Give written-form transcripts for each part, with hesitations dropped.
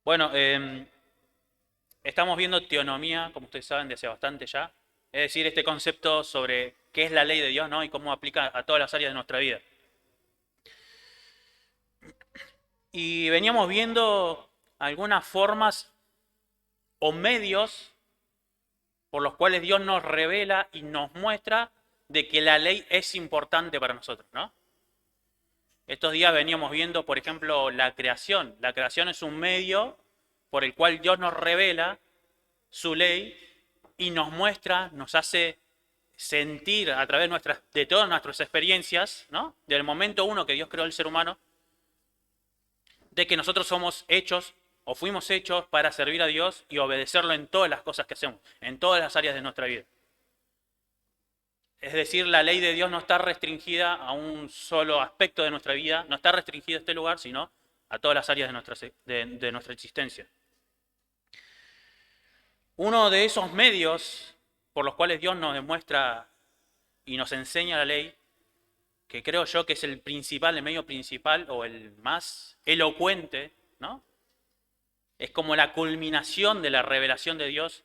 Bueno, estamos viendo teonomía, como ustedes saben, desde hace bastante ya. Es decir, este concepto sobre qué es la ley de Dios, ¿no? Y cómo aplica a todas las áreas de nuestra vida. Y veníamos viendo algunas formas o medios por los cuales Dios nos revela y nos muestra de que la ley es importante para nosotros, ¿no? Estos días veníamos viendo, por ejemplo, la creación. La creación es un medio por el cual Dios nos revela su ley y nos muestra, nos hace sentir a través de todas nuestras experiencias, ¿no? Del momento uno que Dios creó el ser humano, de que nosotros somos hechos o fuimos hechos para servir a Dios y obedecerlo en todas las cosas que hacemos, en todas las áreas de nuestra vida. Es decir, la ley de Dios no está restringida a un solo aspecto de nuestra vida, no está restringida a este lugar, sino a todas las áreas de nuestra existencia. Uno de esos medios por los cuales Dios nos demuestra y nos enseña la ley, que creo yo que es el principal, el medio principal o el más elocuente, ¿no? Es como la culminación de la revelación de Dios,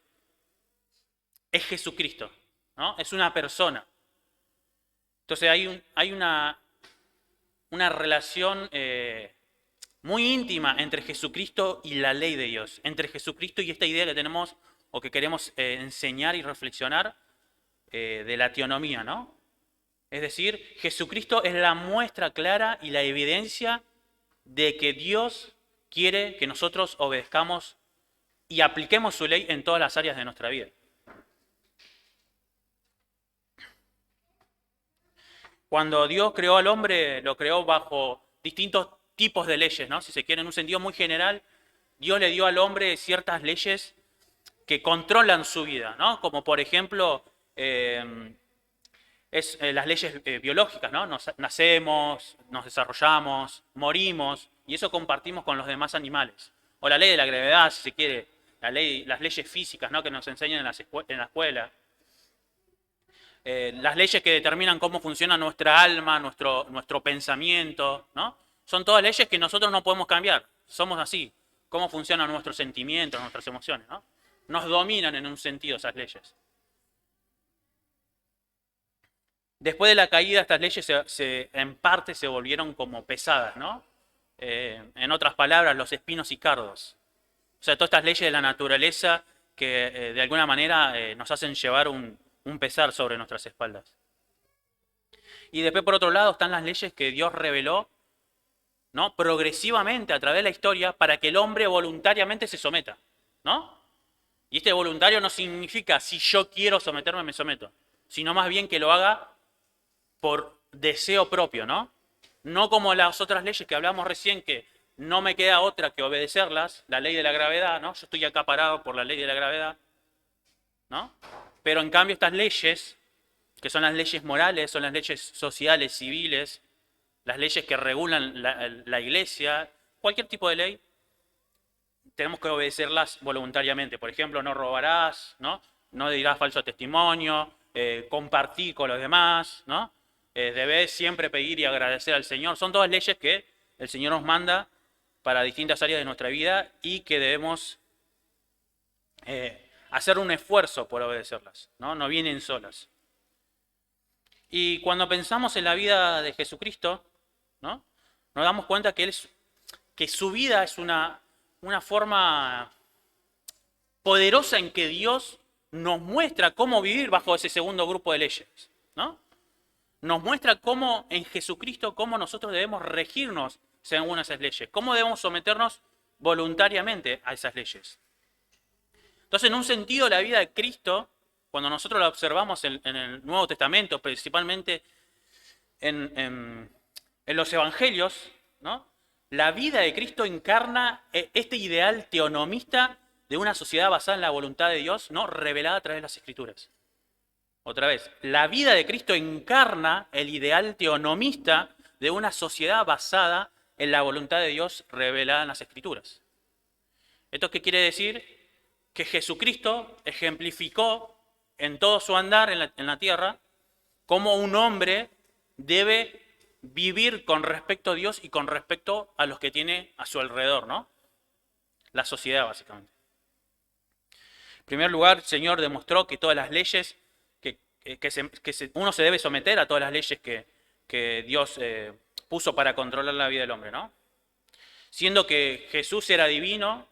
es Jesucristo, ¿no? Es una persona. Entonces hay una relación muy íntima entre Jesucristo y la ley de Dios, entre Jesucristo y esta idea que tenemos o que queremos enseñar y reflexionar de la teonomía, ¿no? Es decir, Jesucristo es la muestra clara y la evidencia de que Dios quiere que nosotros obedezcamos y apliquemos su ley en todas las áreas de nuestra vida. Cuando Dios creó al hombre, lo creó bajo distintos tipos de leyes, ¿no? Si se quiere, en un sentido muy general, Dios le dio al hombre ciertas leyes que controlan su vida, ¿no? Como por ejemplo, las leyes biológicas, ¿no? Nacemos, nos desarrollamos, morimos, y eso compartimos con los demás animales. O la ley de la gravedad, si se quiere, las leyes físicas, ¿no? Que nos enseñan en la escuela. Las leyes que determinan cómo funciona nuestra alma, nuestro pensamiento, ¿no? Son todas leyes que nosotros no podemos cambiar. Somos así. Cómo funcionan nuestros sentimientos, nuestras emociones, ¿no? Nos dominan en un sentido esas leyes. Después de la caída, estas leyes en parte se volvieron como pesadas, ¿no? En otras palabras, los espinos y cardos. O sea, todas estas leyes de la naturaleza que de alguna manera nos hacen llevar un pesar sobre nuestras espaldas. Y después, por otro lado, están las leyes que Dios reveló, ¿no? Progresivamente a través de la historia para que el hombre voluntariamente se someta, ¿no? Y este voluntario no significa si yo quiero someterme, me someto, sino más bien que lo haga por deseo propio, ¿no? No como las otras leyes que hablamos recién, que no me queda otra que obedecerlas, la ley de la gravedad, ¿no? Yo estoy acaparado por la ley de la gravedad, ¿no? Pero en cambio estas leyes, que son las leyes morales, son las leyes sociales, civiles, las leyes que regulan la iglesia, cualquier tipo de ley, tenemos que obedecerlas voluntariamente. Por ejemplo, no robarás, ¿no? No dirás falso testimonio, compartir con los demás, ¿no? Debes siempre pedir y agradecer al Señor. Son todas leyes que el Señor nos manda para distintas áreas de nuestra vida y que debemos hacer un esfuerzo por obedecerlas, ¿no? No vienen solas. Y cuando pensamos en la vida de Jesucristo, ¿no? Nos damos cuenta que su vida es una forma poderosa en que Dios nos muestra cómo vivir bajo ese segundo grupo de leyes, ¿no? Nos muestra cómo en Jesucristo, cómo nosotros debemos regirnos según esas leyes, cómo debemos someternos voluntariamente a esas leyes. Entonces, en un sentido, la vida de Cristo, cuando nosotros la observamos en el Nuevo Testamento, principalmente en los Evangelios, ¿no? La vida de Cristo encarna este ideal teonomista de una sociedad basada en la voluntad de Dios, ¿no? Revelada a través de las Escrituras. Otra vez, la vida de Cristo encarna el ideal teonomista de una sociedad basada en la voluntad de Dios revelada en las Escrituras. ¿Esto qué quiere decir? Que Jesucristo ejemplificó en todo su andar en la tierra cómo un hombre debe vivir con respecto a Dios y con respecto a los que tiene a su alrededor, ¿no? la sociedad básicamente. En primer lugar, el Señor demostró que todas las leyes, uno se debe someter a todas las leyes que Dios puso para controlar la vida del hombre, ¿no? Siendo que Jesús era divino,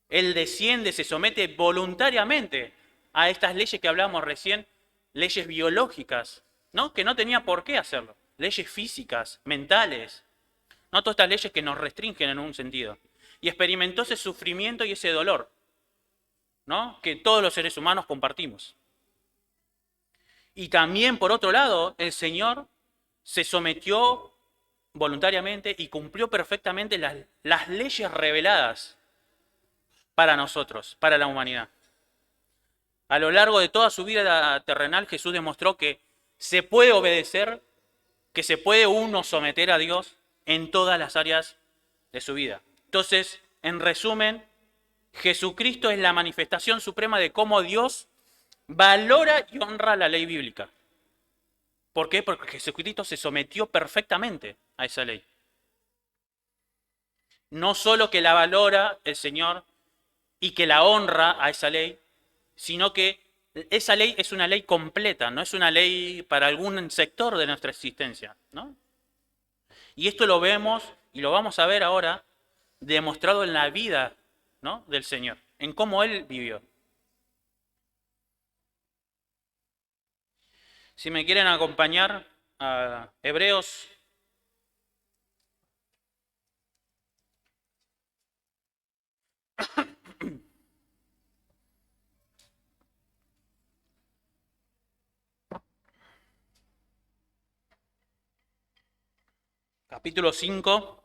Él desciende, se somete voluntariamente a estas leyes que hablábamos recién, leyes biológicas, ¿no? Que no tenía por qué hacerlo. Leyes físicas, mentales, no todas estas leyes que nos restringen en un sentido. Y experimentó ese sufrimiento y ese dolor, ¿no? Que todos los seres humanos compartimos. Y también, por otro lado, el Señor se sometió voluntariamente y cumplió perfectamente las leyes reveladas para nosotros, para la humanidad. A lo largo de toda su vida terrenal, Jesús demostró que se puede obedecer, que se puede uno someter a Dios en todas las áreas de su vida. Entonces, en resumen, Jesucristo es la manifestación suprema de cómo Dios valora y honra la ley bíblica. ¿Por qué? Porque Jesucristo se sometió perfectamente a esa ley. No solo que la valora el Señor y que la honra a esa ley, sino que esa ley es una ley completa, no es una ley para algún sector de nuestra existencia, ¿no? Y esto lo vemos y lo vamos a ver ahora demostrado en la vida, ¿no?, del Señor, en cómo Él vivió. Si me quieren acompañar a Hebreos capítulo 5.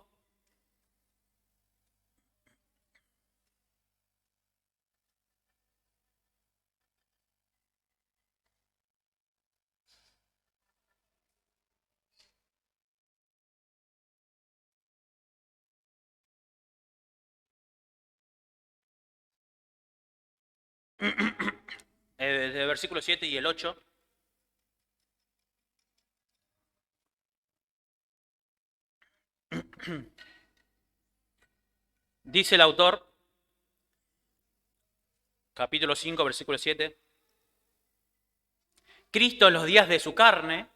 Desde el versículo 7 y el 8. Dice el autor, capítulo 5, versículo 7, Cristo en los días de su carne,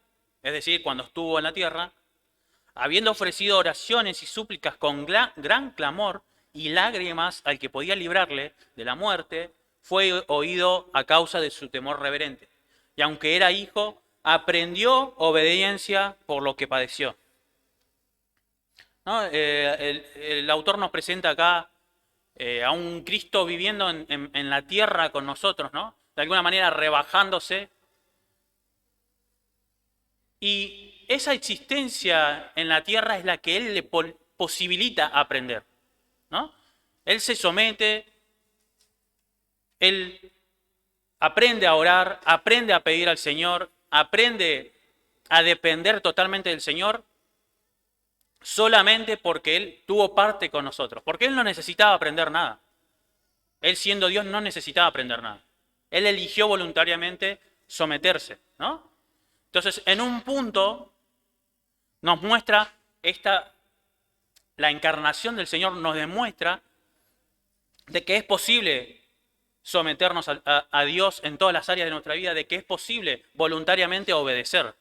es decir, cuando estuvo en la tierra, habiendo ofrecido oraciones y súplicas con gran clamor y lágrimas al que podía librarle de la muerte, fue oído a causa de su temor reverente. Y aunque era hijo, aprendió obediencia por lo que padeció. ¿No? El autor nos presenta acá a un Cristo viviendo en la tierra con nosotros, ¿no? De alguna manera rebajándose. Y esa existencia en la tierra es la que Él le posibilita aprender, ¿no? Él se somete, Él aprende a orar, aprende a pedir al Señor, aprende a depender totalmente del Señor, solamente porque Él tuvo parte con nosotros, porque Él no necesitaba aprender nada. Él siendo Dios no necesitaba aprender nada. Él eligió voluntariamente someterse, ¿no? Entonces, en un punto nos muestra la encarnación del Señor nos demuestra de que es posible someternos a Dios en todas las áreas de nuestra vida, de que es posible voluntariamente obedecer.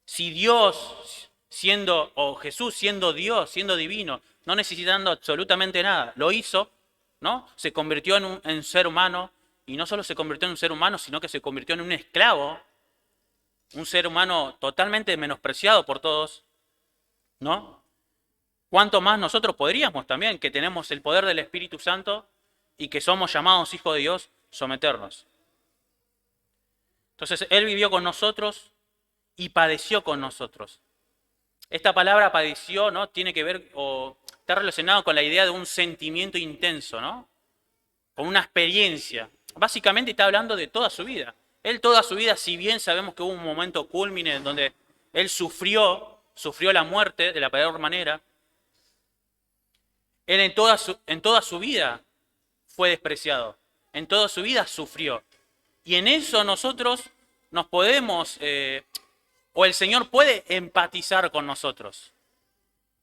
Si Dios o Jesús siendo Dios, siendo divino, no necesitando absolutamente nada, lo hizo, ¿no? Se convirtió en un ser humano, y no solo se convirtió en un ser humano, sino que se convirtió en un esclavo, un ser humano totalmente menospreciado por todos, ¿no? ¿Cuánto más nosotros podríamos también, que tenemos el poder del Espíritu Santo y que somos llamados hijos de Dios, someternos? Entonces, Él vivió con nosotros y padeció con nosotros. Esta palabra padeció, ¿no?, tiene que ver o está relacionado con la idea de un sentimiento intenso, ¿no? Con una experiencia. Básicamente está hablando de toda su vida. Él toda su vida, si bien sabemos que hubo un momento culmine en donde Él sufrió la muerte de la peor manera, Él en toda su vida fue despreciado. En toda su vida sufrió. Y en eso nosotros nos podemos, o el Señor puede empatizar con nosotros.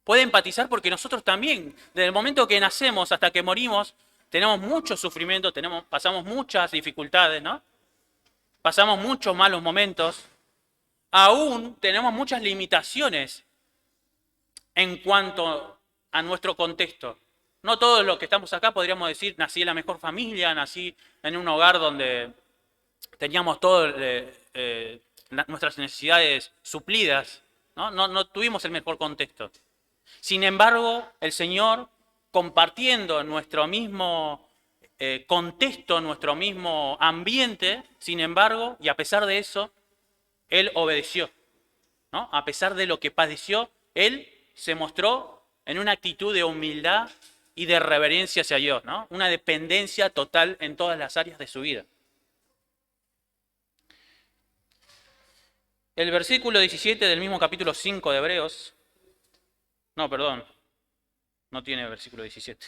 Puede empatizar porque nosotros también, desde el momento que nacemos hasta que morimos, tenemos mucho sufrimiento, pasamos muchas dificultades, ¿no? Pasamos muchos malos momentos. Aún tenemos muchas limitaciones en cuanto a nuestro contexto. No todos los que estamos acá podríamos decir, nací en la mejor familia, nací en un hogar donde teníamos todas nuestras necesidades suplidas, ¿no? No tuvimos el mejor contexto. Sin embargo, el Señor, compartiendo nuestro mismo contexto, nuestro mismo ambiente, sin embargo, y a pesar de eso, Él obedeció, ¿no? A pesar de lo que padeció, Él se mostró en una actitud de humildad y de reverencia hacia Dios, ¿no? Una dependencia total en todas las áreas de su vida. El versículo 17 del mismo capítulo 5 de Hebreos, no, perdón, no tiene versículo 17.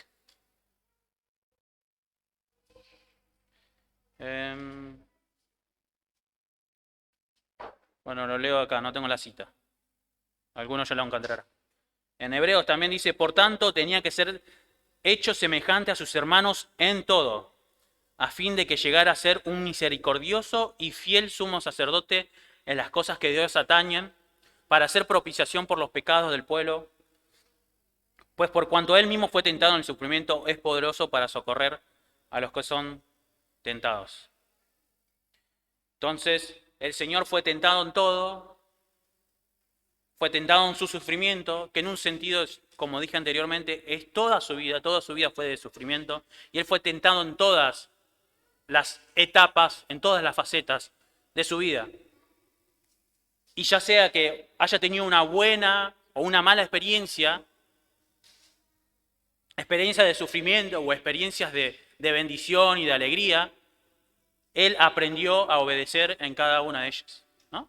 Bueno, lo leo acá, no tengo la cita. Algunos ya lo encontrarán. En Hebreos también dice, por tanto, tenía que ser hecho semejante a sus hermanos en todo, a fin de que llegara a ser un misericordioso y fiel sumo sacerdote en las cosas que Dios atañen, para hacer propiciación por los pecados del pueblo, pues por cuanto él mismo fue tentado en el sufrimiento, es poderoso para socorrer a los que son tentados. Entonces, el Señor fue tentado en todo, fue tentado en su sufrimiento, que en un sentido, como dije anteriormente, es toda su vida fue de sufrimiento, y Él fue tentado en todas las etapas, en todas las facetas de su vida. Y ya sea que haya tenido una buena o una mala experiencia de sufrimiento o experiencias de bendición y de alegría, Él aprendió a obedecer en cada una de ellas, ¿no?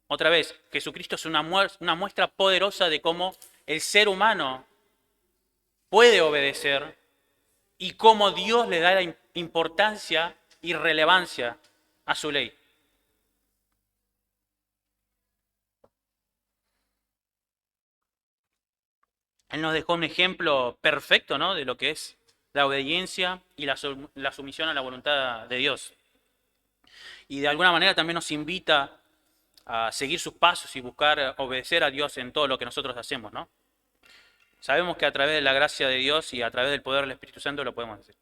Otra vez, Jesucristo es una muestra poderosa de cómo el ser humano puede obedecer y cómo Dios le da la importancia y relevancia a su ley. Él nos dejó un ejemplo perfecto, ¿no?, de lo que es la obediencia y la sumisión a la voluntad de Dios. Y de alguna manera también nos invita a seguir sus pasos y buscar obedecer a Dios en todo lo que nosotros hacemos, ¿no? Sabemos que a través de la gracia de Dios y a través del poder del Espíritu Santo lo podemos hacer.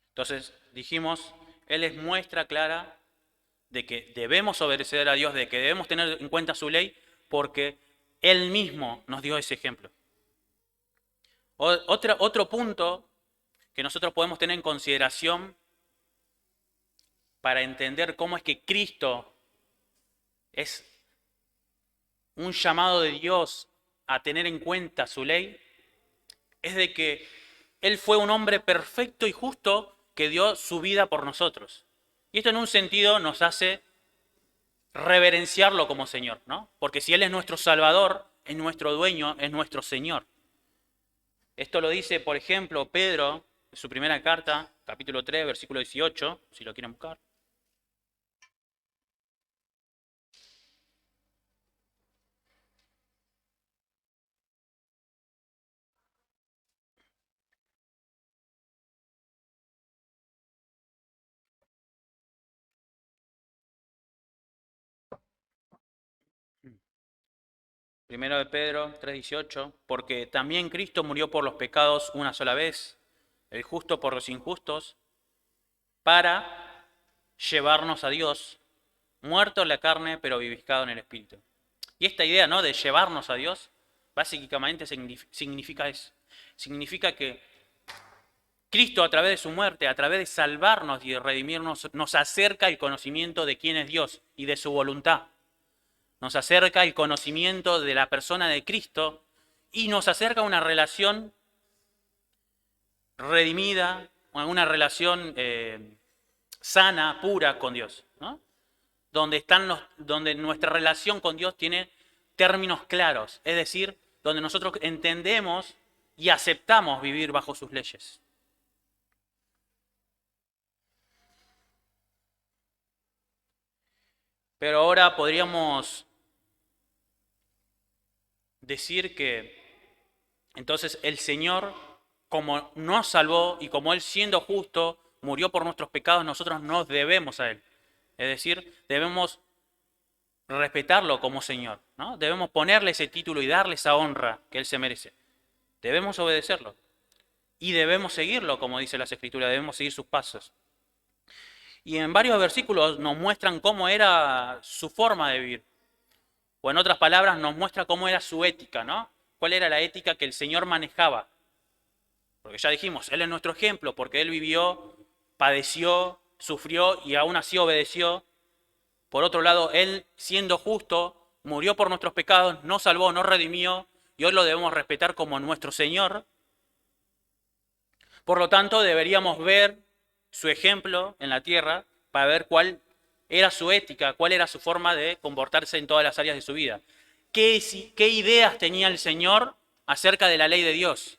Entonces, dijimos, Él es muestra clara de que debemos obedecer a Dios, de que debemos tener en cuenta su ley, porque Él mismo nos dio ese ejemplo. Otro punto que nosotros podemos tener en consideración para entender cómo es que Cristo es un llamado de Dios a tener en cuenta su ley, es de que Él fue un hombre perfecto y justo que dio su vida por nosotros. Y esto en un sentido nos hace reverenciarlo como Señor, ¿no? Porque si Él es nuestro Salvador, es nuestro dueño, es nuestro Señor. Esto lo dice, por ejemplo, Pedro, en su primera carta, capítulo 3, versículo 18, si lo quieren buscar. Primero de Pedro 3:18, porque también Cristo murió por los pecados una sola vez, el justo por los injustos, para llevarnos a Dios, muerto en la carne, pero vivificado en el Espíritu. Y esta idea, ¿no?, de llevarnos a Dios, básicamente significa eso. Significa que Cristo, a través de su muerte, a través de salvarnos y de redimirnos, nos acerca el conocimiento de quién es Dios y de su voluntad. Nos acerca el conocimiento de la persona de Cristo y nos acerca a una relación redimida, a una relación sana, pura con Dios, ¿no? Donde nuestra relación con Dios tiene términos claros, es decir, donde nosotros entendemos y aceptamos vivir bajo sus leyes. Pero ahora podríamos decir que entonces el Señor, como nos salvó y como Él siendo justo, murió por nuestros pecados, nosotros nos debemos a Él. Es decir, debemos respetarlo como Señor, ¿no? Debemos ponerle ese título y darle esa honra que Él se merece. Debemos obedecerlo. Y debemos seguirlo, como dice las Escrituras, debemos seguir sus pasos. Y en varios versículos nos muestran cómo era su forma de vivir. O en otras palabras, nos muestra cómo era su ética, ¿no? Cuál era la ética que el Señor manejaba. Porque ya dijimos, Él es nuestro ejemplo, porque Él vivió, padeció, sufrió y aún así obedeció. Por otro lado, Él, siendo justo, murió por nuestros pecados, nos salvó, nos redimió, y hoy lo debemos respetar como nuestro Señor. Por lo tanto, deberíamos ver su ejemplo en la tierra para ver cuál era su ética, cuál era su forma de comportarse en todas las áreas de su vida. ¿Qué ideas tenía el Señor acerca de la ley de Dios?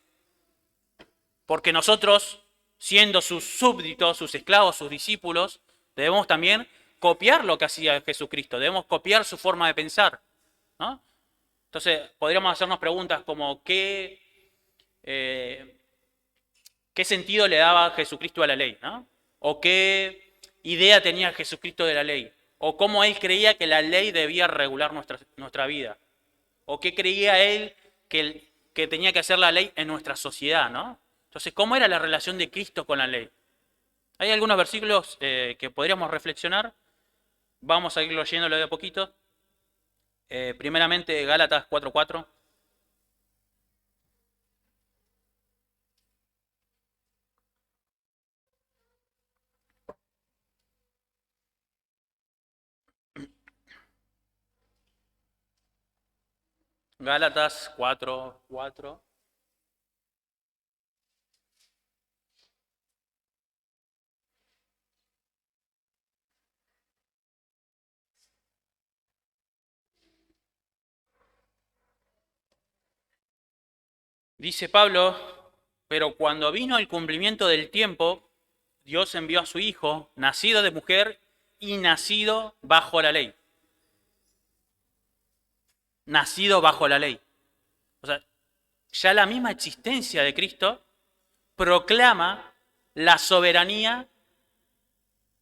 Porque nosotros, siendo sus súbditos, sus esclavos, sus discípulos, debemos también copiar lo que hacía Jesucristo, debemos copiar su forma de pensar, ¿no? Entonces, podríamos hacernos preguntas como ¿qué sentido le daba Jesucristo a la ley? ¿No? ¿O qué idea tenía Jesucristo de la ley? ¿O cómo Él creía que la ley debía regular nuestra vida? ¿O qué creía Él que tenía que hacer la ley en nuestra sociedad? ¿No? Entonces, ¿cómo era la relación de Cristo con la ley? Hay algunos versículos que podríamos reflexionar. Vamos a ir leyéndolo de a poquito. Primeramente, Gálatas 4:4. Gálatas 4:4. Dice Pablo, pero cuando vino el cumplimiento del tiempo, Dios envió a su Hijo, nacido de mujer y nacido bajo la ley. Nacido bajo la ley. O sea, ya la misma existencia de Cristo proclama la soberanía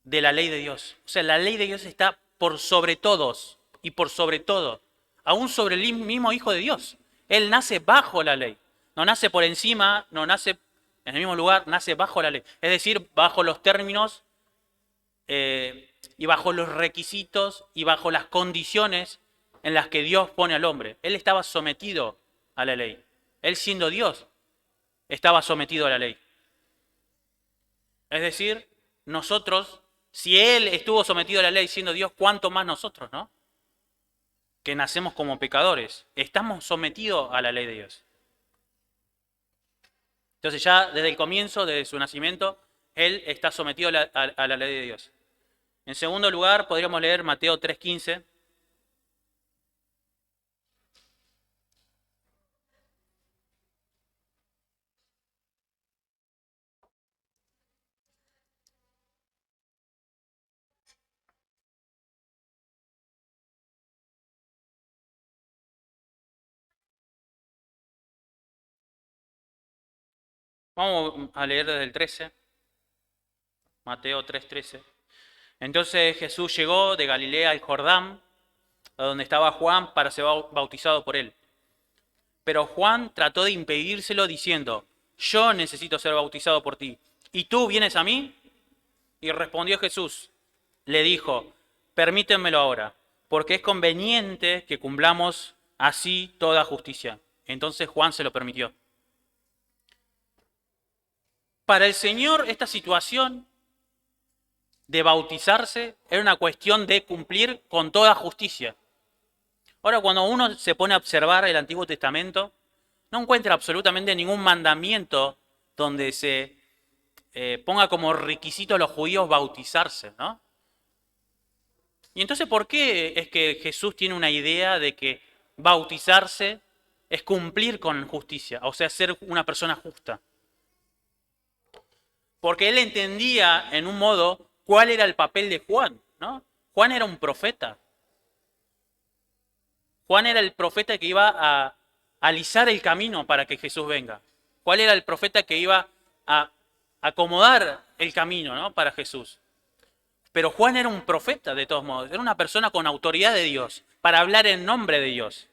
de la ley de Dios. O sea, la ley de Dios está por sobre todos y por sobre todo, aún sobre el mismo Hijo de Dios. Él nace bajo la ley. No nace por encima, no nace en el mismo lugar, nace bajo la ley. Es decir, bajo los términos y bajo los requisitos y bajo las condiciones en las que Dios pone al hombre. Él estaba sometido a la ley. Él siendo Dios, estaba sometido a la ley. Es decir, nosotros, si Él estuvo sometido a la ley siendo Dios, ¿cuánto más nosotros, no? Que nacemos como pecadores. Estamos sometidos a la ley de Dios. Entonces ya desde el comienzo, desde su nacimiento, Él está sometido a la ley de Dios. En segundo lugar, podríamos leer Mateo 3:15. Vamos a leer desde el 13. Mateo 3:13. Entonces Jesús llegó de Galilea al Jordán, a donde estaba Juan, para ser bautizado por él. Pero Juan trató de impedírselo diciendo, yo necesito ser bautizado por ti, ¿y tú vienes a mí? Y respondió Jesús, le dijo, permítanmelo ahora, porque es conveniente que cumplamos así toda justicia. Entonces Juan se lo permitió. Para el Señor esta situación de bautizarse era una cuestión de cumplir con toda justicia. Ahora, cuando uno se pone a observar el Antiguo Testamento, no encuentra absolutamente ningún mandamiento donde se ponga como requisito a los judíos bautizarse, ¿no? Y entonces, ¿por qué es que Jesús tiene una idea de que bautizarse es cumplir con justicia, o sea, ser una persona justa? Porque él entendía en un modo cuál era el papel de Juan, ¿no? Juan era un profeta. Juan era el profeta que iba alisar el camino para que Jesús venga. ¿Cuál era el profeta que iba a acomodar el camino, ¿no?, para Jesús? Pero Juan era un profeta de todos modos, era una persona con autoridad de Dios, para hablar en nombre de Dios.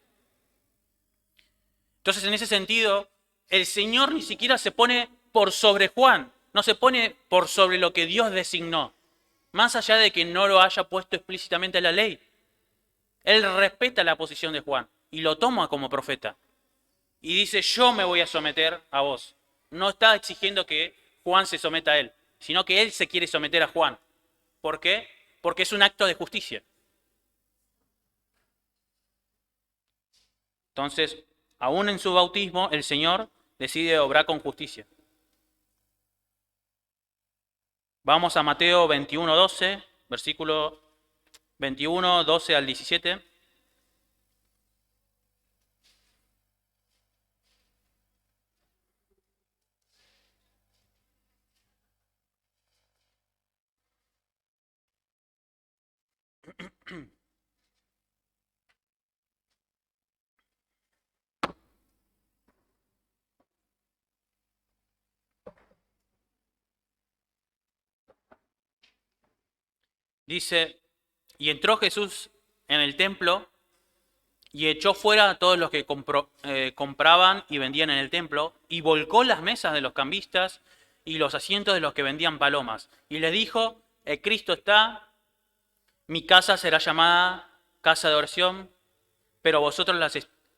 Entonces, en ese sentido, el Señor ni siquiera se pone por sobre Juan, no se pone por sobre lo que Dios designó, más allá de que no lo haya puesto explícitamente en la ley. Él respeta la posición de Juan y lo toma como profeta. Y dice, yo me voy a someter a vos. No está exigiendo que Juan se someta a él, sino que él se quiere someter a Juan. ¿Por qué? Porque es un acto de justicia. Entonces, aún en su bautismo, el Señor decide obrar con justicia. Vamos a Mateo 21:12, versículo 21, 12 al 17. Dice, y entró Jesús en el templo y echó fuera a todos los que compraban y vendían en el templo, y volcó las mesas de los cambistas y los asientos de los que vendían palomas. Y les dijo, el Cristo está, mi casa será llamada casa de oración, pero vosotros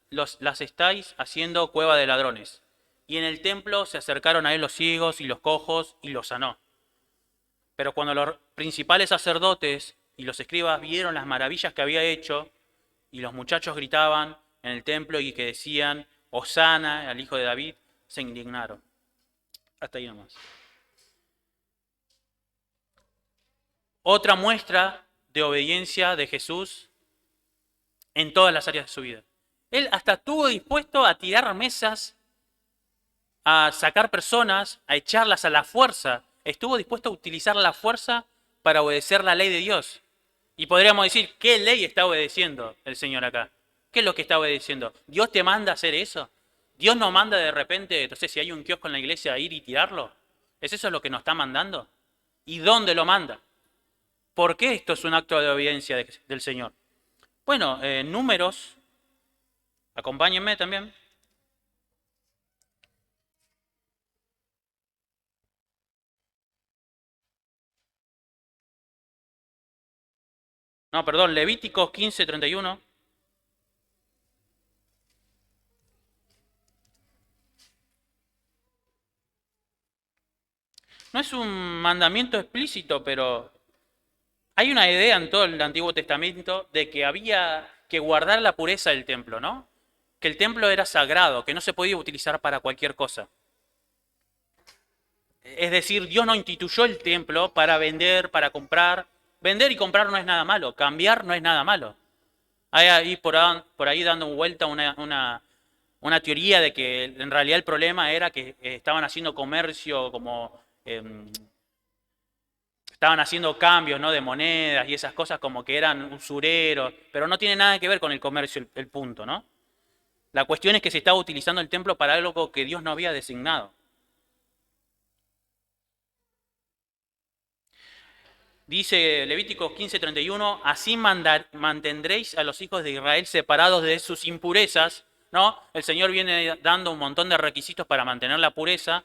las estáis haciendo cueva de ladrones. Y en el templo se acercaron a él los ciegos y los cojos, y los sanó. Pero cuando los principales sacerdotes y los escribas vieron las maravillas que había hecho, y los muchachos gritaban en el templo y que decían, Hosana al hijo de David, se indignaron. Hasta ahí nomás. Otra muestra de obediencia de Jesús en todas las áreas de su vida. Él hasta estuvo dispuesto a tirar mesas, a sacar personas, a echarlas a la fuerza. Estuvo dispuesto a utilizar la fuerza para obedecer la ley de Dios. Y podríamos decir, ¿qué ley está obedeciendo el Señor acá? ¿Qué es lo que está obedeciendo? ¿Dios te manda a hacer eso? ¿Dios no manda de repente, entonces si hay un kiosco en la iglesia, a ir y tirarlo? ¿Es eso lo que nos está mandando? ¿Y dónde lo manda? ¿Por qué esto es un acto de obediencia del Señor? Bueno, Números, acompáñenme también. No, perdón, Levíticos 15:31. No es un mandamiento explícito, pero hay una idea en todo el Antiguo Testamento de que había que guardar la pureza del templo, ¿no? Que el templo era sagrado, que no se podía utilizar para cualquier cosa. Es decir, Dios no instituyó el templo para vender, para comprar. Vender y comprar no es nada malo, cambiar no es nada malo. Hay ahí por ahí dando vuelta una teoría de que en realidad el problema era que estaban haciendo comercio como estaban haciendo cambios, ¿no?, de monedas y esas cosas, como que eran usureros, pero no tiene nada que ver con el comercio el punto, ¿no? La cuestión es que se estaba utilizando el templo para algo que Dios no había designado. Dice Levíticos 15:31, así mantendréis a los hijos de Israel separados de sus impurezas, ¿no? El Señor viene dando un montón de requisitos para mantener la pureza,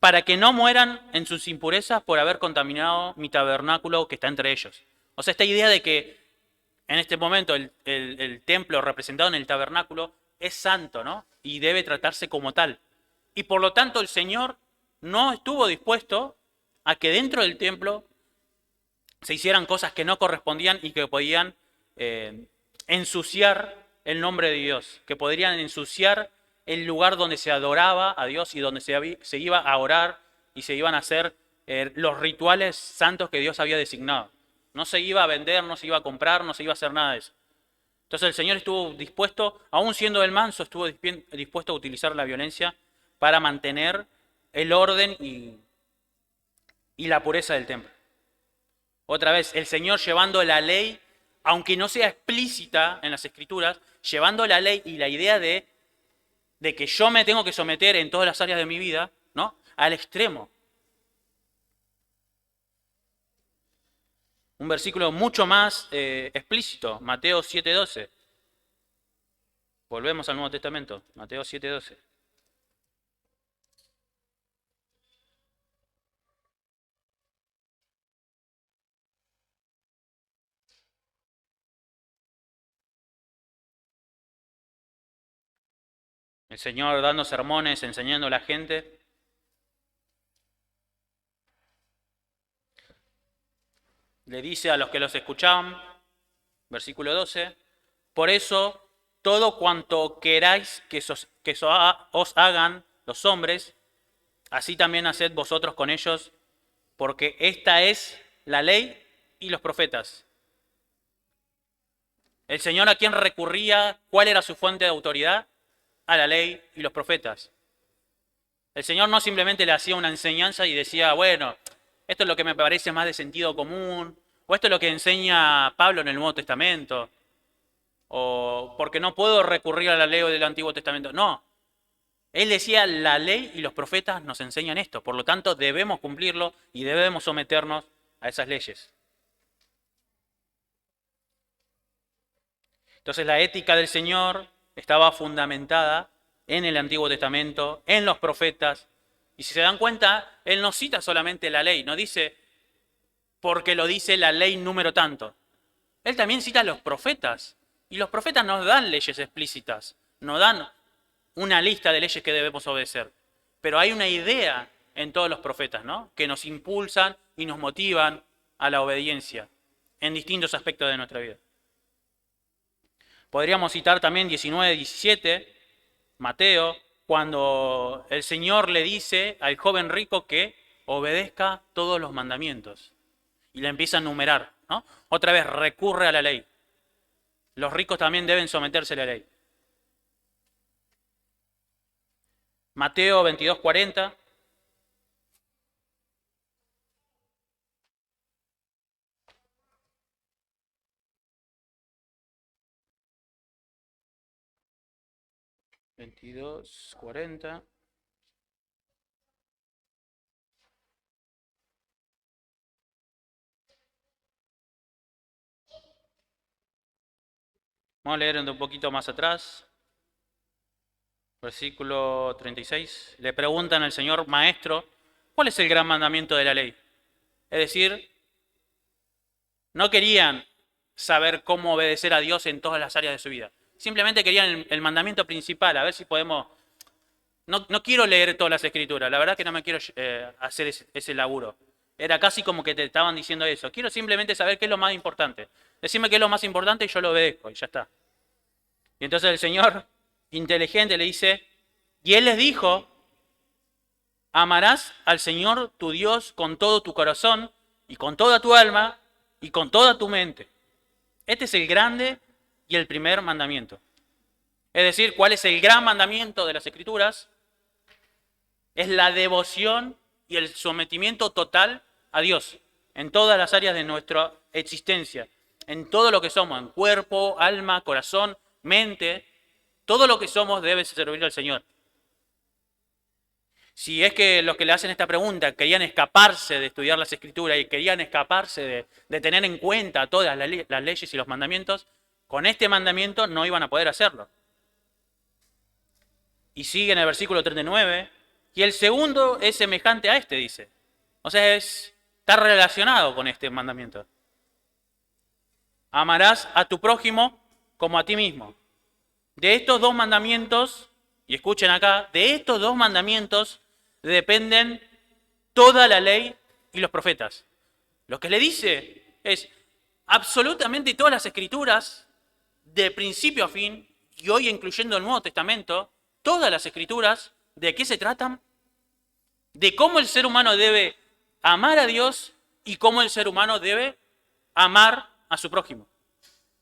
para que no mueran en sus impurezas por haber contaminado mi tabernáculo que está entre ellos. O sea, esta idea de que en este momento el templo representado en el tabernáculo es santo, ¿no? Y debe tratarse como tal. Y por lo tanto el Señor no estuvo dispuesto a que dentro del templo se hicieran cosas que no correspondían y que podían ensuciar el nombre de Dios, que podrían ensuciar el lugar donde se adoraba a Dios y donde se iba a orar y se iban a hacer los rituales santos que Dios había designado. No se iba a vender, no se iba a comprar, no se iba a hacer nada de eso. Entonces el Señor estuvo dispuesto, aún siendo el manso, estuvo dispuesto a utilizar la violencia para mantener el orden y la pureza del templo. Otra vez, el Señor llevando la ley, aunque no sea explícita en las Escrituras, llevando la ley y la idea de de que yo me tengo que someter en todas las áreas de mi vida, ¿no? Al extremo. Un versículo mucho más explícito, Mateo 7:12. Volvemos al Nuevo Testamento, Mateo 7:12. El Señor dando sermones, enseñando a la gente. Le dice a los que los escuchaban, versículo 12, por eso todo cuanto queráis que os hagan los hombres, así también haced vosotros con ellos, porque esta es la ley y los profetas. El Señor, ¿a quién recurría? ¿Cuál era su fuente de autoridad? A la ley y los profetas. El Señor no simplemente le hacía una enseñanza y decía, bueno, esto es lo que me parece más de sentido común, o esto es lo que enseña Pablo en el Nuevo Testamento, o porque no puedo recurrir a la ley del Antiguo Testamento. No, Él decía, la ley y los profetas nos enseñan esto, por lo tanto debemos cumplirlo y debemos someternos a esas leyes. Entonces la ética del Señor estaba fundamentada en el Antiguo Testamento, en los profetas. Y si se dan cuenta, Él no cita solamente la ley, no dice porque lo dice la ley número tanto. Él también cita a los profetas. Y los profetas nos dan leyes explícitas, nos dan una lista de leyes que debemos obedecer. Pero hay una idea en todos los profetas, ¿no? Que nos impulsan y nos motivan a la obediencia en distintos aspectos de nuestra vida. Podríamos citar también 19:17, Mateo, cuando el Señor le dice al joven rico que obedezca todos los mandamientos. Y le empieza a enumerar, ¿no? Otra vez recurre a la ley. Los ricos también deben someterse a la ley. Mateo 22:40. (22:40). Vamos a leer un poquito más atrás. Versículo 36. Le preguntan al Señor, Maestro, ¿cuál es el gran mandamiento de la ley? Es decir, no querían saber cómo obedecer a Dios en todas las áreas de su vida. Simplemente querían el mandamiento principal, a ver si podemos... No quiero leer todas las escrituras, la verdad que no me quiero hacer ese laburo. Era casi como que te estaban diciendo eso. Quiero simplemente saber qué es lo más importante. Decime qué es lo más importante y yo lo obedezco y ya está. Y entonces el Señor, inteligente, le dice, y Él les dijo, amarás al Señor tu Dios con todo tu corazón y con toda tu alma y con toda tu mente. Este es el grande y el primer mandamiento. Es decir, ¿cuál es el gran mandamiento de las Escrituras? Es la devoción y el sometimiento total a Dios en todas las áreas de nuestra existencia, en todo lo que somos, en cuerpo, alma, corazón, mente, todo lo que somos debe servir al Señor. Si es que los que le hacen esta pregunta querían escaparse de estudiar las Escrituras y querían escaparse de tener en cuenta todas las leyes y los mandamientos, con este mandamiento no iban a poder hacerlo. Y sigue en el versículo 39, y el segundo es semejante a este, dice. O sea, está relacionado con este mandamiento. Amarás a tu prójimo como a ti mismo. De estos dos mandamientos, y escuchen acá, de estos dos mandamientos dependen toda la ley y los profetas. Lo que le dice es absolutamente todas las escrituras, de principio a fin, y hoy incluyendo el Nuevo Testamento, todas las escrituras, ¿de qué se tratan? De cómo el ser humano debe amar a Dios y cómo el ser humano debe amar a su prójimo.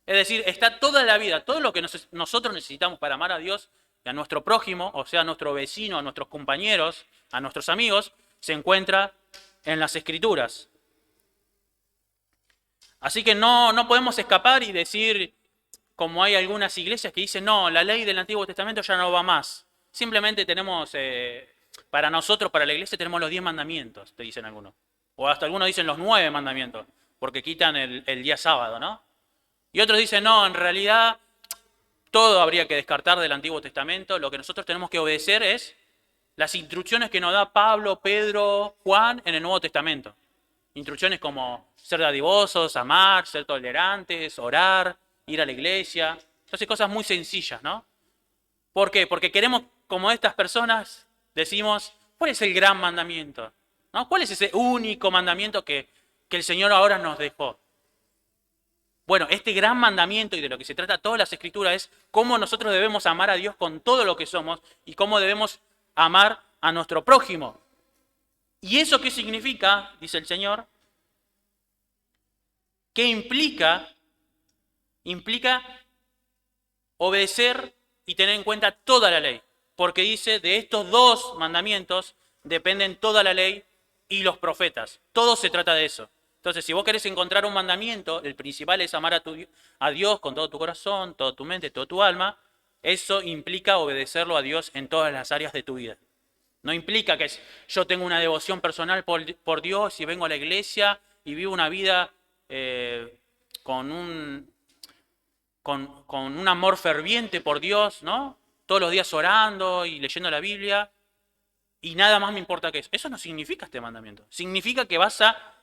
Es decir, está toda la vida, todo lo que nosotros necesitamos para amar a Dios y a nuestro prójimo, o sea, a nuestro vecino, a nuestros compañeros, a nuestros amigos, se encuentra en las Escrituras. Así que no podemos escapar y decir, como hay algunas iglesias que dicen, no, la ley del Antiguo Testamento ya no va más. simplemente tenemos, para nosotros, para la iglesia, tenemos los 10 mandamientos, te dicen algunos. O hasta algunos dicen los 9 mandamientos, porque quitan el día sábado, ¿no? Y otros dicen, no, en realidad todo habría que descartar del Antiguo Testamento. Lo que nosotros tenemos que obedecer es las instrucciones que nos da Pablo, Pedro, Juan en el Nuevo Testamento. Instrucciones como ser dadivosos, amar, ser tolerantes, orar, ir a la iglesia. Entonces cosas muy sencillas, ¿no? ¿Por qué? Porque queremos, como estas personas, decimos, ¿cuál es el gran mandamiento? ¿No? ¿Cuál es ese único mandamiento que el Señor ahora nos dejó? Bueno, este gran mandamiento y de lo que se trata todas las Escrituras es cómo nosotros debemos amar a Dios con todo lo que somos y cómo debemos amar a nuestro prójimo. ¿Y eso qué significa? Dice el Señor. ¿Qué implica? Implica obedecer y tener en cuenta toda la ley. Porque dice, de estos 2 mandamientos dependen toda la ley y los profetas. Todo se trata de eso. Entonces, si vos querés encontrar un mandamiento, el principal es amar a Dios con todo tu corazón, toda tu mente, toda tu alma. Eso implica obedecerlo a Dios en todas las áreas de tu vida. No implica que yo tengo una devoción personal por Dios y vengo a la iglesia y vivo una vida con un amor ferviente por Dios, ¿no? Todos los días orando y leyendo la Biblia y nada más me importa que eso. Eso no significa este mandamiento. Significa que vas a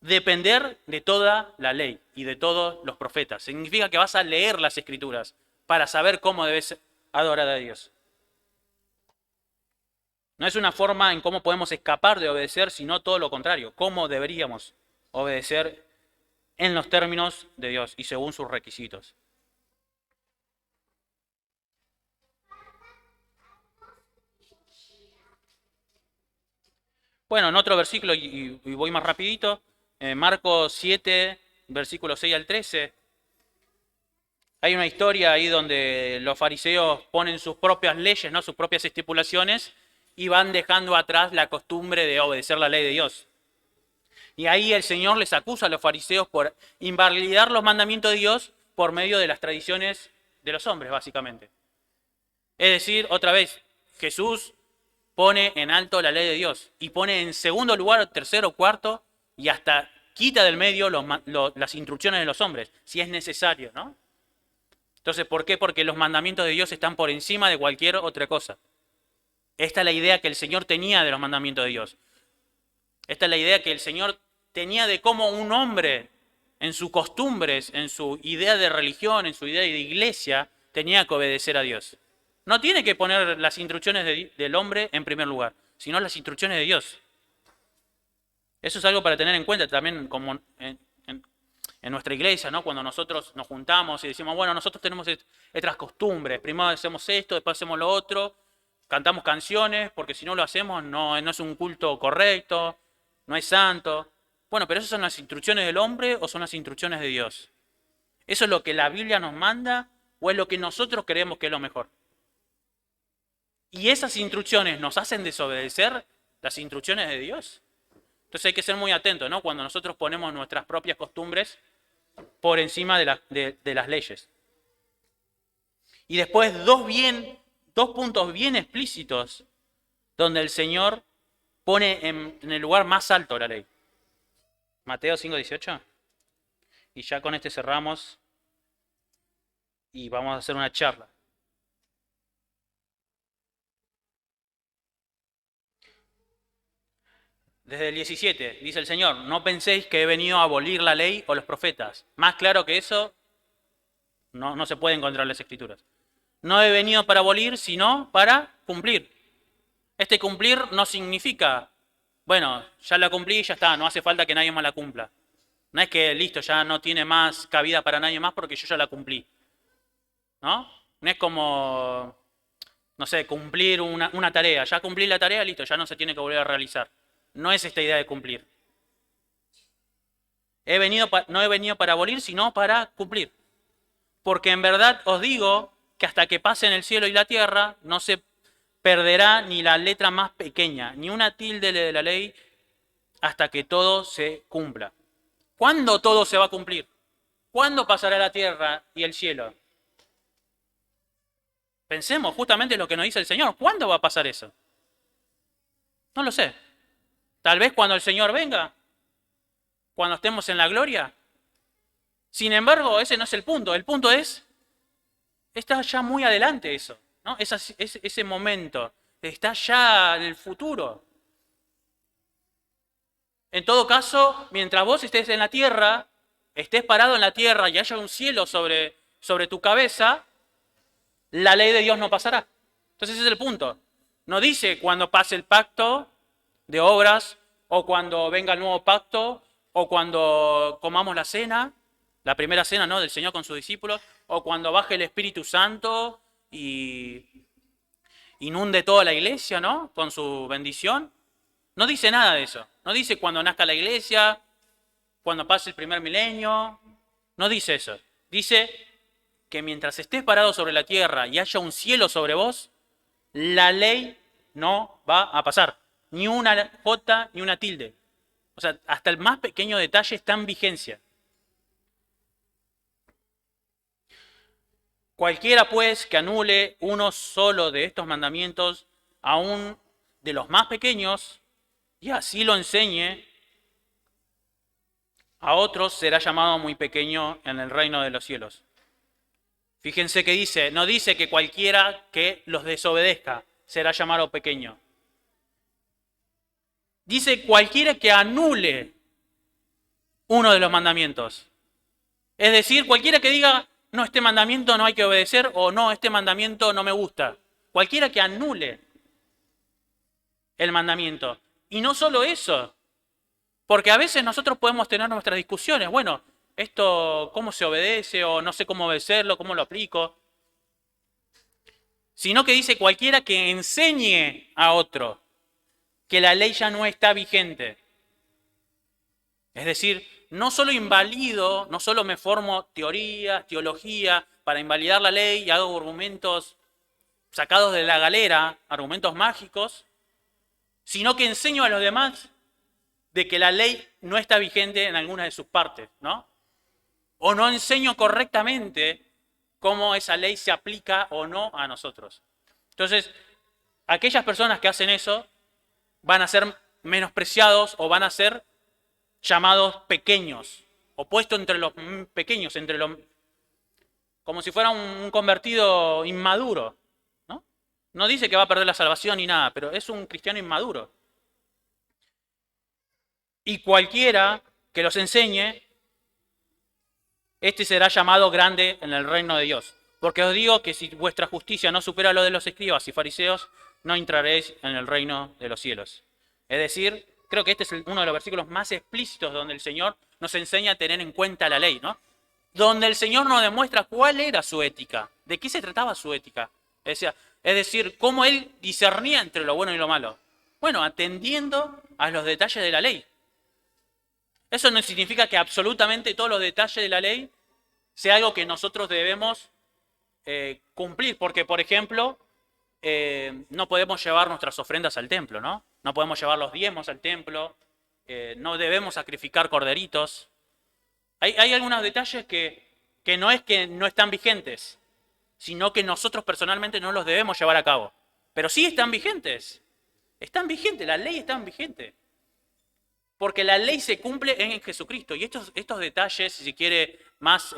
depender de toda la ley y de todos los profetas. Significa que vas a leer las Escrituras para saber cómo debes adorar a Dios. No es una forma en cómo podemos escapar de obedecer, sino todo lo contrario, cómo deberíamos obedecer en los términos de Dios y según sus requisitos. Bueno, en otro versículo, y voy más rapidito, Marcos 7, versículos 6 al 13, hay una historia ahí donde los fariseos ponen sus propias leyes, ¿no? Sus propias estipulaciones, y van dejando atrás la costumbre de obedecer la ley de Dios. Y ahí el Señor les acusa a los fariseos por invalidar los mandamientos de Dios por medio de las tradiciones de los hombres, básicamente. Es decir, otra vez, Jesús pone en alto la ley de Dios y pone en segundo lugar, tercero, cuarto y hasta quita del medio las instrucciones de los hombres, si es necesario, ¿no? Entonces, ¿por qué? Porque los mandamientos de Dios están por encima de cualquier otra cosa. Esta es la idea que el Señor tenía de los mandamientos de Dios. Esta es la idea que el Señor tenía de cómo un hombre, en sus costumbres, en su idea de religión, en su idea de iglesia, tenía que obedecer a Dios. No tiene que poner las instrucciones del hombre en primer lugar, sino las instrucciones de Dios. Eso es algo para tener en cuenta también como en nuestra iglesia, ¿no? Cuando nosotros nos juntamos y decimos, bueno, nosotros tenemos estas costumbres, primero hacemos esto, después hacemos lo otro, cantamos canciones, porque si no lo hacemos no es un culto correcto, no es santo. Bueno, pero ¿esas son las instrucciones del hombre o son las instrucciones de Dios? ¿Eso es lo que la Biblia nos manda o es lo que nosotros creemos que es lo mejor? ¿Y esas instrucciones nos hacen desobedecer las instrucciones de Dios? Entonces hay que ser muy atentos, ¿no? Cuando nosotros ponemos nuestras propias costumbres por encima de las leyes. Y después dos puntos bien explícitos donde el Señor pone en el lugar más alto la ley. Mateo 5:18. Y ya con este cerramos y vamos a hacer una charla. Desde el 17, dice el Señor, no penséis que he venido a abolir la ley o los profetas. Más claro que eso, no se puede encontrar en las Escrituras. No he venido para abolir, sino para cumplir. Este cumplir no significa, bueno, ya la cumplí y ya está, no hace falta que nadie más la cumpla. No es que, listo, ya no tiene más cabida para nadie más porque yo ya la cumplí. ¿No? No es como, no sé, cumplir una tarea. Ya cumplí la tarea, listo, ya no se tiene que volver a realizar. No es esta idea de cumplir. No he venido para abolir, sino para cumplir. Porque en verdad os digo que hasta que pasen el cielo y la tierra, no se perderá ni la letra más pequeña, ni una tilde de la ley, hasta que todo se cumpla. ¿Cuándo todo se va a cumplir? ¿Cuándo pasará la tierra y el cielo? Pensemos justamente lo que nos dice el Señor. ¿Cuándo va a pasar eso? No lo sé. Tal vez cuando el Señor venga, cuando estemos en la gloria. Sin embargo, ese no es el punto. El punto es, está ya muy adelante eso, ¿no? Ese momento está ya en el futuro. En todo caso, mientras vos estés en la tierra, estés parado en la tierra y haya un cielo sobre tu cabeza, la ley de Dios no pasará. Entonces ese es el punto. No dice cuando pase el pacto de obras, o cuando venga el nuevo pacto, o cuando comamos la cena, la primera cena, ¿no?, del Señor con sus discípulos, o cuando baje el Espíritu Santo y inunde toda la iglesia, ¿no?, con su bendición. No dice nada de eso. No dice cuando nazca la iglesia, cuando pase el primer milenio. No dice eso. Dice que mientras estés parado sobre la tierra y haya un cielo sobre vos, la ley no va a pasar. Ni una jota, ni una tilde. O sea, hasta el más pequeño detalle está en vigencia. Cualquiera, pues, que anule uno solo de estos mandamientos, aún de los más pequeños, y así lo enseñe a otros, será llamado muy pequeño en el reino de los cielos. Fíjense que dice, no dice que cualquiera que los desobedezca será llamado pequeño. Dice cualquiera que anule uno de los mandamientos. Es decir, cualquiera que diga, no, este mandamiento no hay que obedecer, o no, este mandamiento no me gusta. Cualquiera que anule el mandamiento. Y no solo eso, porque a veces nosotros podemos tener nuestras discusiones. Bueno, esto, ¿cómo se obedece? O no sé cómo obedecerlo, ¿cómo lo aplico? Sino que dice cualquiera que enseñe a otro que la ley ya no está vigente. Es decir, no solo invalido, no solo me formo teorías, teología para invalidar la ley y hago argumentos sacados de la galera, argumentos mágicos, sino que enseño a los demás de que la ley no está vigente en alguna de sus partes, ¿no? O no enseño correctamente cómo esa ley se aplica o no a nosotros. Entonces, aquellas personas que hacen eso van a ser menospreciados o van a ser llamados pequeños, o puestos entre los pequeños, como si fuera un convertido inmaduro, ¿no? No dice que va a perder la salvación ni nada, pero es un cristiano inmaduro. Y cualquiera que los enseñe, este será llamado grande en el reino de Dios. Porque os digo que si vuestra justicia no supera lo de los escribas y fariseos, no entraréis en el reino de los cielos. Es decir, creo que este es uno de los versículos más explícitos donde el Señor nos enseña a tener en cuenta la ley, ¿no? Donde el Señor nos demuestra cuál era su ética, de qué se trataba su ética. Es decir, cómo Él discernía entre lo bueno y lo malo. Bueno, atendiendo a los detalles de la ley. Eso no significa que absolutamente todos los detalles de la ley sea algo que nosotros debemos cumplir, porque, por ejemplo, no podemos llevar nuestras ofrendas al templo, ¿no? No podemos llevar los diezmos al templo, no debemos sacrificar corderitos. Hay algunos detalles que no es que no están vigentes, sino que nosotros personalmente no los debemos llevar a cabo. Pero sí están vigentes. Están vigentes, la ley está vigente. Porque la ley se cumple en Jesucristo. Y estos detalles, si se quiere, más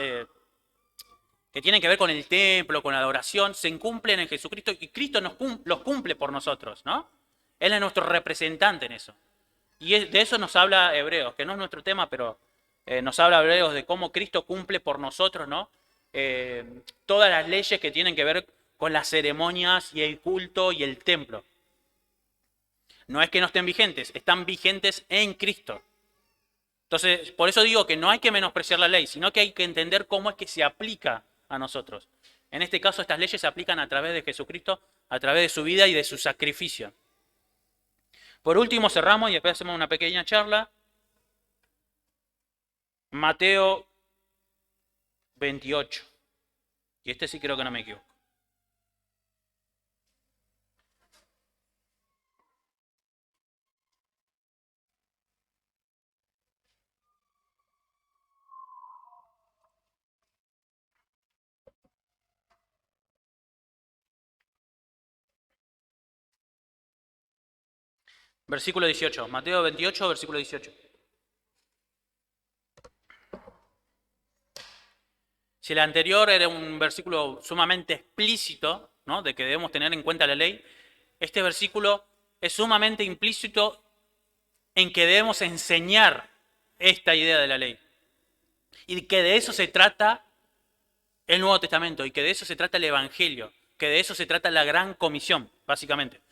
que tienen que ver con el templo, con la adoración, se cumplen en Jesucristo y Cristo los cumple por nosotros, ¿no? Él es nuestro representante en eso. Y de eso nos habla Hebreos, que no es nuestro tema, pero nos habla Hebreos de cómo Cristo cumple por nosotros, ¿no? Todas las leyes que tienen que ver con las ceremonias y el culto y el templo. No es que no estén vigentes, están vigentes en Cristo. Entonces, por eso digo que no hay que menospreciar la ley, sino que hay que entender cómo es que se aplica a nosotros. En este caso, estas leyes se aplican a través de Jesucristo, a través de su vida y de su sacrificio. Por último, cerramos y después hacemos una pequeña charla. Mateo 28. Y este sí creo que no me equivoco. Versículo 18. Mateo 28, versículo 18. Si el anterior era un versículo sumamente explícito, ¿no?, de que debemos tener en cuenta la ley, este versículo es sumamente implícito en que debemos enseñar esta idea de la ley. Y que de eso se trata el Nuevo Testamento, y que de eso se trata el Evangelio, que de eso se trata la gran comisión, básicamente.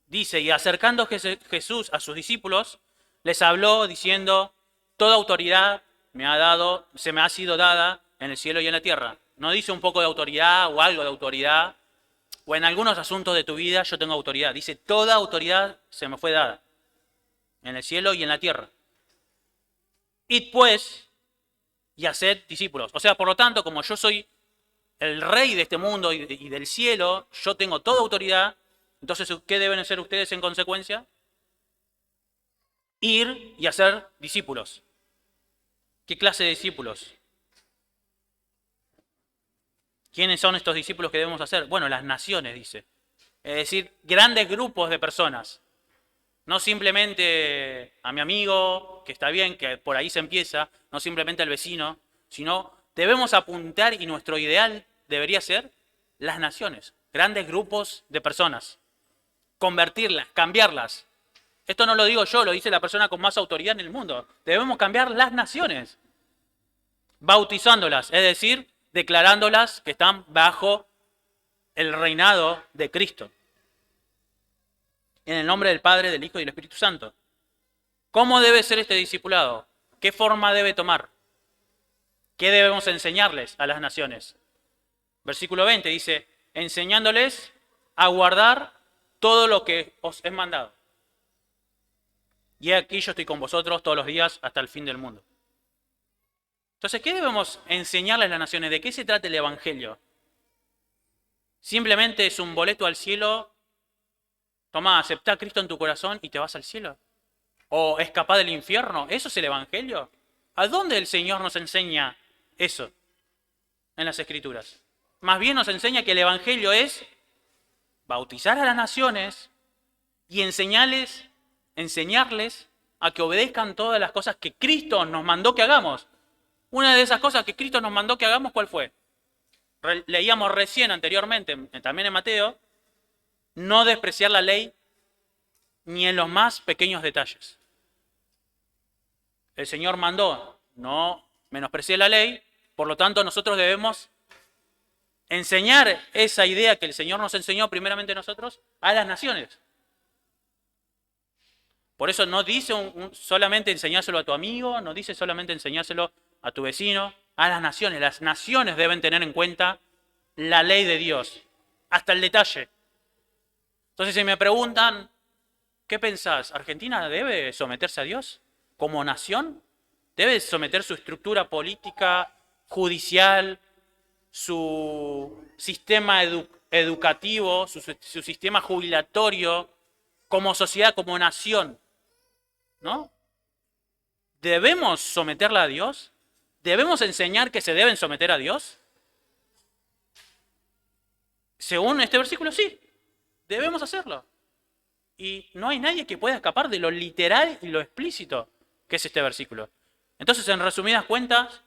Dice, y acercando Jesús a sus discípulos, les habló diciendo, toda autoridad se me ha sido dada en el cielo y en la tierra. No dice un poco de autoridad o algo de autoridad, o en algunos asuntos de tu vida yo tengo autoridad. Dice, toda autoridad se me fue dada en el cielo y en la tierra. Id pues y haced discípulos. O sea, por lo tanto, como yo soy el rey de este mundo y del cielo, yo tengo toda autoridad. Entonces, ¿qué deben hacer ustedes en consecuencia? Ir y hacer discípulos. ¿Qué clase de discípulos? ¿Quiénes son estos discípulos que debemos hacer? Bueno, las naciones, dice. Es decir, grandes grupos de personas. No simplemente a mi amigo, que está bien, que por ahí se empieza, no simplemente al vecino, sino debemos apuntar y nuestro ideal debería ser las naciones, grandes grupos de personas. Convertirlas, cambiarlas. Esto no lo digo yo, lo dice la persona con más autoridad en el mundo. Debemos cambiar las naciones, bautizándolas, es decir, declarándolas que están bajo el reinado de Cristo. En el nombre del Padre, del Hijo y del Espíritu Santo. ¿Cómo debe ser este discipulado? ¿Qué forma debe tomar? ¿Qué debemos enseñarles a las naciones? Versículo 20 dice, enseñándoles a guardar todo lo que os he mandado. Y aquí yo estoy con vosotros todos los días hasta el fin del mundo. Entonces, ¿qué debemos enseñarles a las naciones? ¿De qué se trata el Evangelio? ¿Simplemente es un boleto al cielo? Tomá, aceptá a Cristo en tu corazón y te vas al cielo. ¿O escapá del infierno? ¿Eso es el Evangelio? ¿A dónde el Señor nos enseña eso en las Escrituras? Más bien nos enseña que el Evangelio es bautizar a las naciones y enseñarles a que obedezcan todas las cosas que Cristo nos mandó que hagamos. Una de esas cosas que Cristo nos mandó que hagamos, ¿cuál fue? Leíamos recién anteriormente, también en Mateo, no despreciar la ley ni en los más pequeños detalles. El Señor mandó, no menospreciar la ley, por lo tanto nosotros debemos enseñar esa idea que el Señor nos enseñó primeramente nosotros a las naciones. Por eso no dice solamente enseñárselo a tu amigo, no dice solamente enseñárselo a tu vecino, a las naciones. Las naciones deben tener en cuenta la ley de Dios, hasta el detalle. Entonces, si me preguntan, ¿qué pensás? ¿Argentina debe someterse a Dios como nación? ¿Debe someter su estructura política, judicial, su sistema educativo, su sistema jubilatorio, como sociedad, como nación? ¿No? ¿Debemos someterla a Dios? ¿Debemos enseñar que se deben someter a Dios? Según este versículo, sí. Debemos hacerlo. Y no hay nadie que pueda escapar de lo literal y lo explícito que es este versículo. Entonces, en resumidas cuentas,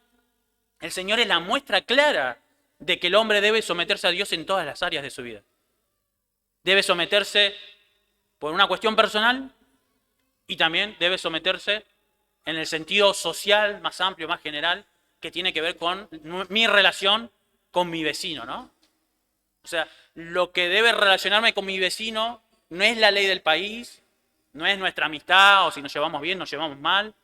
el Señor es la muestra clara de que el hombre debe someterse a Dios en todas las áreas de su vida. Debe someterse por una cuestión personal y también debe someterse en el sentido social más amplio, más general, que tiene que ver con mi relación con mi vecino, ¿no? O sea, lo que debe relacionarme con mi vecino no es la ley del país, no es nuestra amistad, o si nos llevamos bien, nos llevamos mal.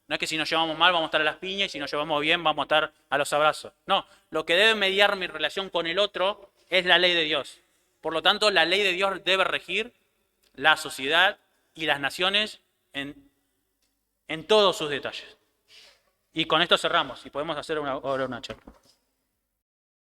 No es que si nos llevamos mal vamos a estar a las piñas y si nos llevamos bien vamos a estar a los abrazos. No, lo que debe mediar mi relación con el otro es la ley de Dios. Por lo tanto, la ley de Dios debe regir la sociedad y las naciones en todos sus detalles. Y con esto cerramos y podemos hacer ahora una charla.